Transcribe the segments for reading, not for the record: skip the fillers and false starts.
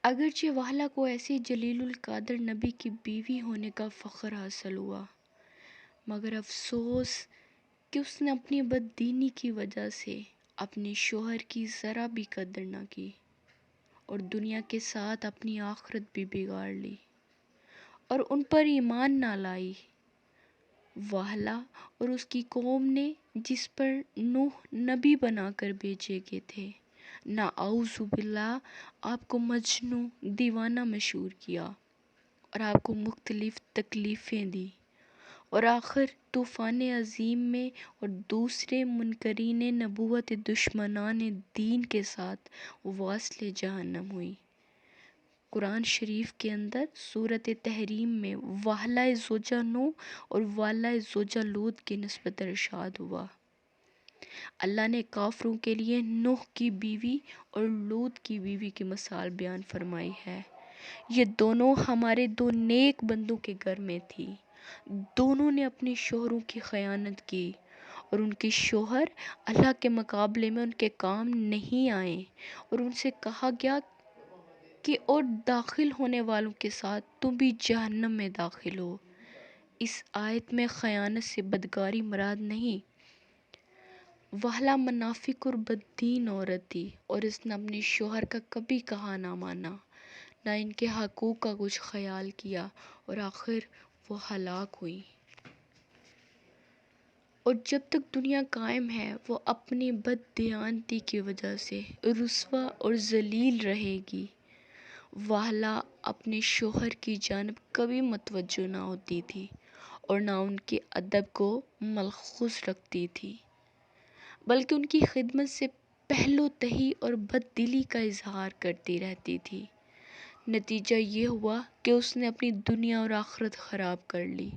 اگرچہ وہلا کو ایسی جلیل القدر نبی کی بیوی ہونے کا فخر حاصل ہوا، مگر افسوس کہ اس نے اپنی بددینی کی وجہ سے اپنے شوہر کی ذرا بھی قدر نہ کی اور دنیا کے ساتھ اپنی آخرت بھی بگاڑ لی اور ان پر ایمان نہ لائی۔ وہلا اور اس کی قوم نے جس پر نوح نبی بنا کر بھیجے گئے تھے، نعوذ باللہ آپ کو مجنوں دیوانہ مشہور کیا اور آپ کو مختلف تکلیفیں دی، اور آخر طوفان عظیم میں اور دوسرے منکرین نبوت دشمنان دین کے ساتھ واصل جہنم ہوئی۔ قرآن شریف کے اندر سورۃ تحریم میں وہلہ زوجہ نوح اور وہلہ زوجہ لوط کی نسبت ارشاد ہوا۔ اللہ نے کافروں کے لیے نوح کی بیوی اور لوط کی بیوی کی مثال بیان فرمائی ہے۔ یہ دونوں ہمارے دو نیک بندوں کے گھر میں تھی، دونوں نے اپنے شوہروں کی خیانت کی اور ان کے شوہر اللہ کے مقابلے میں ان کے کام نہیں آئے، اور ان سے کہا گیا کہ اور داخل ہونے والوں کے ساتھ تم بھی جہنم میں داخل ہو۔ اس آیت میں خیانت سے بدکاری مراد نہیں۔ وہلا منافق اور بددین عورت تھی اور اس نے اپنے شوہر کا کبھی کہا نہ مانا، نہ ان کے حقوق کا کچھ خیال کیا، اور آخر وہ ہلاک ہوئی۔ اور جب تک دنیا قائم ہے وہ اپنی بددیانتی کی وجہ سے رسوا اور ذلیل رہے گی۔ وہلا اپنے شوہر کی جانب کبھی متوجہ نہ ہوتی تھی اور نہ ان کے ادب کو ملحوظ رکھتی تھی، بلکہ ان کی خدمت سے پہلو تہی اور بددلی کا اظہار کرتی رہتی تھی۔ نتیجہ یہ ہوا کہ اس نے اپنی دنیا اور آخرت خراب کر لی،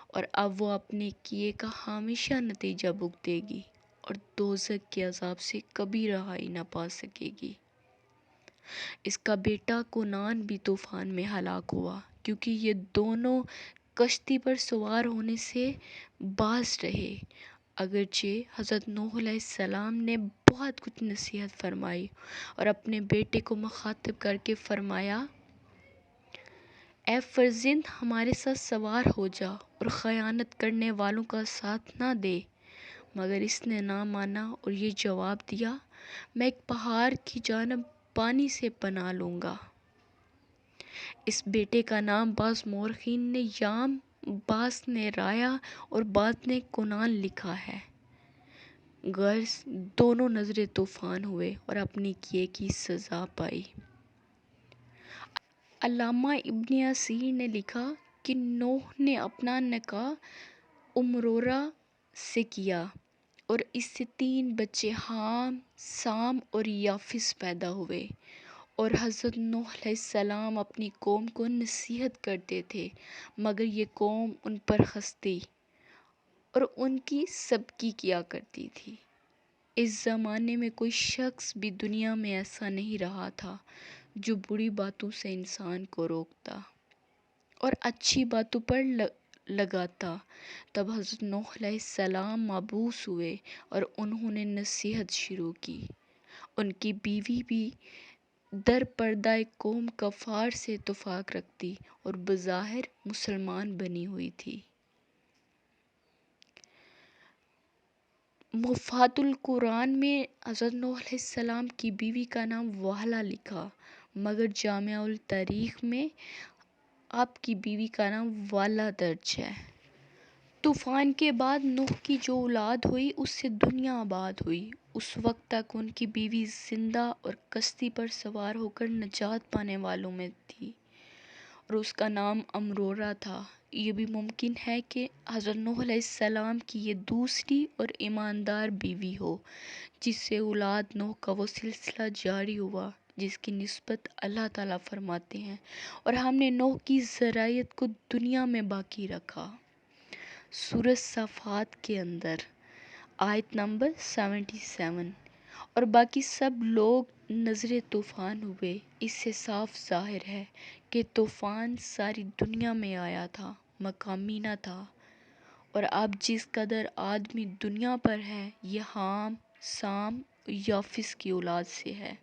اور اب وہ اپنے کیے کا ہمیشہ نتیجہ بھگتے گی اور دوزخ کے عذاب سے کبھی رہائی نہ پا سکے گی۔ اس کا بیٹا کنعان بھی طوفان میں ہلاک ہوا، کیونکہ یہ دونوں کشتی پر سوار ہونے سے باز رہے۔ اگرچہ حضرت نوح علیہ السلام نے بہت کچھ نصیحت فرمائی اور اپنے بیٹے کو مخاطب کر کے فرمایا، اے فرزند ہمارے ساتھ سوار ہو جا اور خیانت کرنے والوں کا ساتھ نہ دے، مگر اس نے نہ مانا اور یہ جواب دیا، میں ایک پہاڑ کی جانب پانی سے پناہ لوں گا۔ اس بیٹے کا نام بعض مورخین نے یام، بعض نے رایا اور بعض نے کنعان لکھا ہے۔ غرض دونوں نذر طوفان ہوئے اور اپنی کیے کی سزا پائی۔ علامہ ابن اثیر نے لکھا کہ نوح نے اپنا نکاح امرورہ سے کیا اور اس سے 3 بچے حام، سام اور یافس پیدا ہوئے، اور حضرت نوح علیہ السلام اپنی قوم کو نصیحت کرتے تھے مگر یہ قوم ان پر ہنستی اور ان کی سبکی کیا کرتی تھی۔ اس زمانے میں کوئی شخص بھی دنیا میں ایسا نہیں رہا تھا جو بری باتوں سے انسان کو روکتا اور اچھی باتوں پر لگاتا۔ تب حضرت نوح علیہ السلام مبعوث ہوئے اور انہوں نے نصیحت شروع کی۔ ان کی بیوی بھی در پردہ قوم کفار سے اتفاق رکھتی اور بظاہر مسلمان بنی ہوئی تھی۔ مفاد القرآن میں حضرت نوح علیہ السلام کی بیوی کا نام وہلا لکھا، مگر جامع التاریخ میں آپ کی بیوی کا نام وہلا درج ہے۔ طوفان کے بعد نوح کی جو اولاد ہوئی اس سے دنیا آباد ہوئی۔ اس وقت تک ان کی بیوی زندہ اور کشتی پر سوار ہو کر نجات پانے والوں میں تھی اور اس کا نام امرورہ تھا۔ یہ بھی ممکن ہے کہ حضرت نوح علیہ السلام کی یہ دوسری اور ایماندار بیوی ہو جس سے اولاد نوح کا وہ سلسلہ جاری ہوا جس کی نسبت اللہ تعالیٰ فرماتے ہیں، اور ہم نے نوح کی ذریت کو دنیا میں باقی رکھا۔ سورۃ صافات کے اندر آیت نمبر 77۔ اور باقی سب لوگ نذر طوفان ہوئے۔ اس سے صاف ظاہر ہے کہ طوفان ساری دنیا میں آیا تھا، مقامی نہ تھا، اور اب جس قدر آدمی دنیا پر ہے یہ حام، سام، یافس کی اولاد سے ہے۔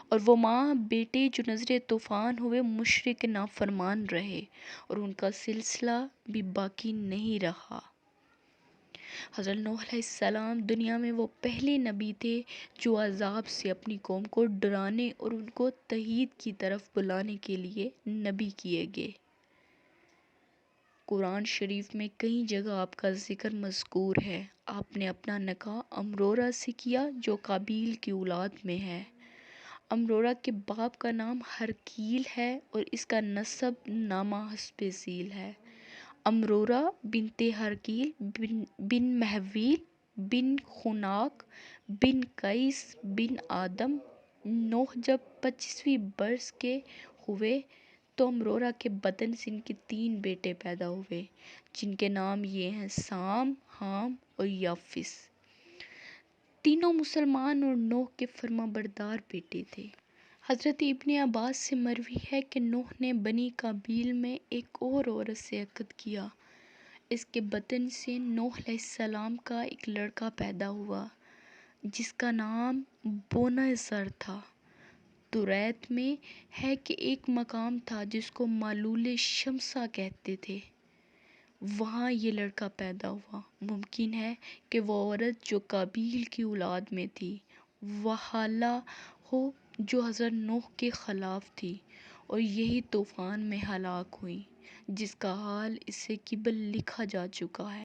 اور وہ ماں بیٹے جو نظر طوفان ہوئے مشرک نافرمان رہے اور ان کا سلسلہ بھی باقی نہیں رہا۔ حضرت نوح علیہ السلام دنیا میں وہ پہلے نبی تھے جو عذاب سے اپنی قوم کو ڈرانے اور ان کو توحید کی طرف بلانے کے لیے نبی کیے گئے۔ قرآن شریف میں کئی جگہ آپ کا ذکر مذکور ہے۔ آپ نے اپنا نکاح امرورہ سے کیا جو قابیل کی اولاد میں ہے۔ امرورہ کے باپ کا نام ہرکیل ہے اور اس کا نسب نامہ حسب ذیل ہے۔ امرورہ بنت ہرکیل بن محویل بن خناق بن قیس بن آدم۔ نوح جب 25ویں برس کے ہوئے تو امرورہ کے بدن سے ان کے 3 بیٹے پیدا ہوئے جن کے نام یہ ہیں سام، حام اور یافس۔ تینوں مسلمان اور نوح کے فرمانبردار بیٹے تھے۔ حضرت ابن عباس سے مروی ہے کہ نوح نے بنی قابیل میں ایک اور عورت سے عقد کیا۔ اس کے بطن سے نوح علیہ السلام کا ایک لڑکا پیدا ہوا جس کا نام بونعزر تھا۔ توریت میں ہے کہ ایک مقام تھا جس کو معلول شمسا کہتے تھے، وہاں یہ لڑکا پیدا ہوا۔ ممکن ہے کہ وہ عورت جو قابیل کی اولاد میں تھی وحالہ ہو جو حضرت نوح کے خلاف تھی اور یہی طوفان میں ہلاک ہوئی، جس کا حال اس سے قبل لکھا جا چکا ہے۔